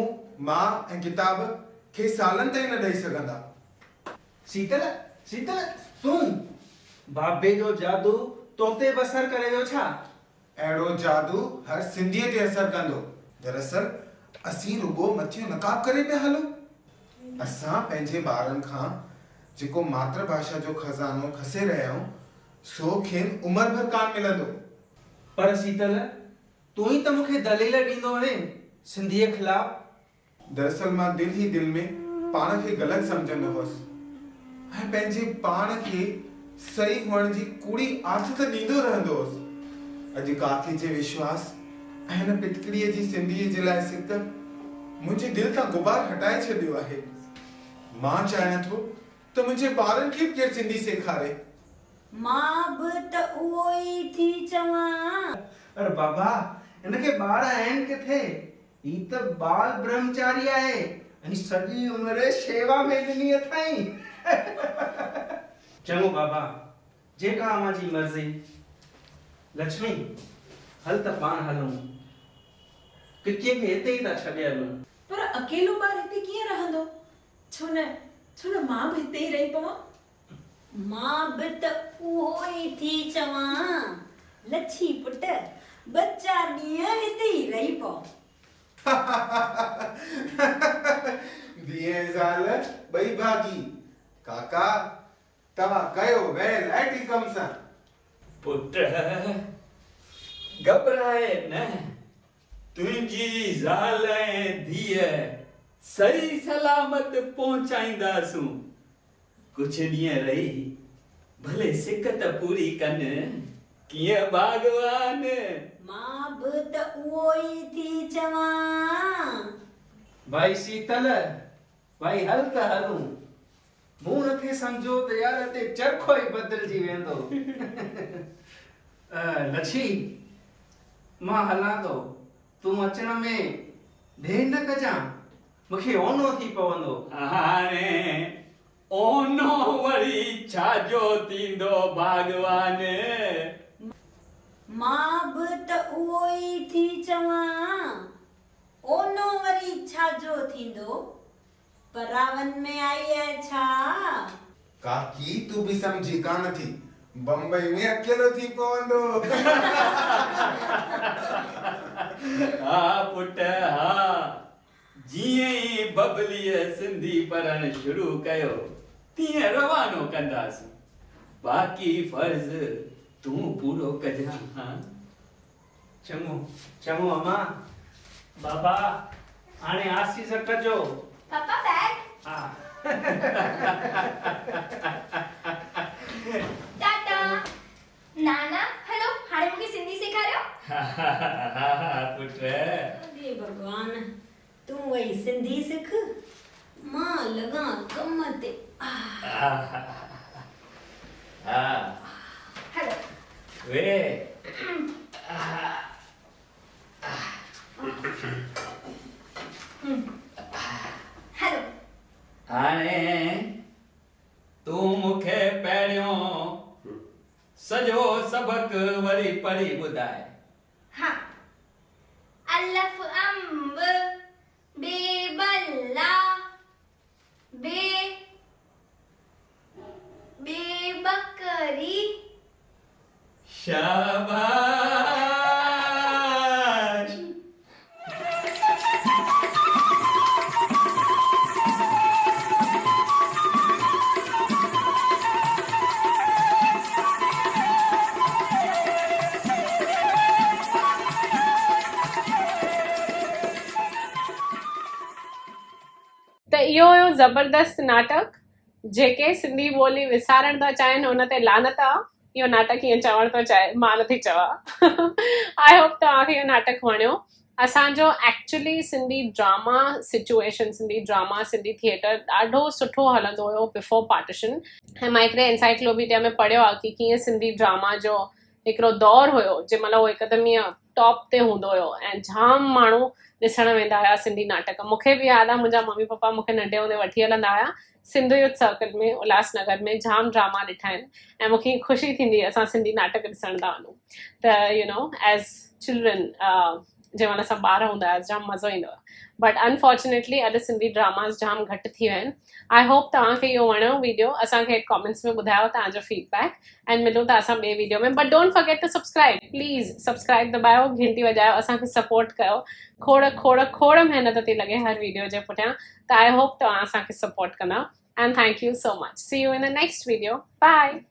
मां ऐं किताब खे सालनि ताईं न ॾेई सघंदा। शीतल तूं बाबे जो जादू तोते बसर करे वियो छा? अहिड़ो जादू हर सिंधीअ ते असर कंदो। दरअसल असीं रुगो मथियो नकाब करे पिया हलो। असां पंहिंजे ॿारनि खां जेको मातृभाषा जो खज़ानो खसे रहिया आहियूं सो खेनि उमिरि भर कान मिलंदो। पर शीतल तूं ई त मूंखे दलील ॾींदो आहे सिंधीअ ख़िलाफ़। दरअसल मां दिल ही दिल में पाण खे ग़लति सम्झंदो हुअसि ऐं पंहिंजे पाण खे सही हुअण जी कूड़ी आदत ॾींदो रहंदो हुअसि। अॼु काके जे विश्वास ऐं हिन पिटकड़ीअ जी सिंधीअ जे लाइ सिक मुंहिंजे दिलि तां गुबार हटाए छॾियो आहे। मां चाहियां थो त मुंहिंजे ॿारनि खे बि केरु सिंधी सेखारे। मां बि त उहो ई थी चवां। अरे बाबा हिनखे ॿार आहिनि किथे? ही त बाल ब्रह्मचारी आहे ऐं सॼी उमिरि शेवा में ॾिनी अथई। चङो बाबा, जेका अव्हां जी मर्ज़ी। लक्ष्मी हल त पाण हलूं, किकीअ खे हिते ई था छॾे हलूं। पर अकेलो ॿार हिते कीअं रहंदो? छो न मां बि हिते ई रही पवां। मां बि त उहो ई थी चवां। लच्छी पुट, ॿ चार ॾींहं हिते ई रही पओ। धीअ ज़ाल ॿई भागी। काका तव्हां कयो वेल आहे टीकम सां। पुट घबराए न, तुंहिंजी ज़ाल ऐं धीअ सही सलामत पहुचाईंदासूं। कुछ ॾींहं रही भले सिक त पूरी कनि। कीअं भगवान? मां बि त उहो ई थी चवां। भाई शीतल, भाई हल त हलूं। मूं नथे सम्झो त यार हिते चरखो ई बदिलजी वेंदो। लच्छी मां हलां थो, तूं अचण में देरि न कजां, मूंखे ओनो थी पवंदो। हाणे ओनो वरी छाजो थींदो भगवान? मां बि त उहो ई थी चवां। ओनो वरी छाजो थींदो? परावन में आई है छा? काकी तू भी समझी कान थी, बम्बई में अकेलो थी पवंदो। हा पुट हा, जीअं ई बबलीअ सिंधी पढ़ण शुरू कयो तीअं रवानो कंदासीं। बाक़ी फर्ज़ तूं पूरो कजां। हाँ चङो चङो अम्मा। बाबा हाणे आसीस कजो। पापा बैग। हा टाटा। नाना हेलो, हाणे मूंखे सिंधी सेखारियो। पुट अरे भगवान, तूं वही सिंधी सिख, मां लॻां कम ते। हा हलो वे हलो हाणे तूं मूंखे पहिरियों सॼो सबक वरी पढ़ी ॿुधाए हाँ अलफ अंब बे बल्ला बे बकरी शाबाश त इहो हुयो ज़बरदस्त नाटक। जेके सिंधी ॿोली विसारण था चाहिनि उन ते लानत आहे। इहो नाटक ईअं चवण थो चाहे, मां नथी चवां। आई होप तव्हांखे इहो नाटक वणियो। असांजो actually Sindhi drama situation, Sindhi drama, Sindhi theatre ॾाढो सुठो हलंदो हुयो बिफोर पार्टीशन। ऐं मां हिकिड़े एनसाइक्लोपीडिया में पढ़ियो आहे कि कीअं सिंधी ड्रामा जो हिकिड़ो दौर हुयो जंहिं महिल उहो हिकदमि ईअं टॉप ते हूंदो हुयो ऐं जाम माण्हू ॾिसण वेंदा हुआ सिंधी नाटक। मूंखे बि यादि आहे मुंहिंजा मम्मी पप्पा मूंखे नंढे हूंदे वठी हलंदा हुआ सिंधु युथ सर्कल में उल्हासनगर में। जाम ड्रामा ॾिठा आहिनि ऐं मूंखे ख़ुशी थींदी असां सिंधी नाटक ॾिसण था वञूं। त यू नो एज़ चिल्ड्रन जंहिं महिल असां ॿार हूंदा हुआसीं जाम मज़ो ईंदो आहे। बट अनफॉर्चुनेटली अॼु सिंधी ड्रामास जाम घटि थी विया आहिनि। आई होप तव्हांखे इहो वणियो वीडियो। असांखे कॉमेंट्स में ॿुधायो तव्हांजो फीडबैक ऐं मिलूं था असां ॿिए वीडियो में। But don't forget to subscribe, please subscribe दॿायो, घंटी वॼायो, असांखे सपोर्ट कयो। खोड़ महिनत थी लॻे हर वीडियो जे पुठियां। त आई होप तव्हां असांखे सपोर्ट कंदा। And thank you so much. See you in the next video. Bye.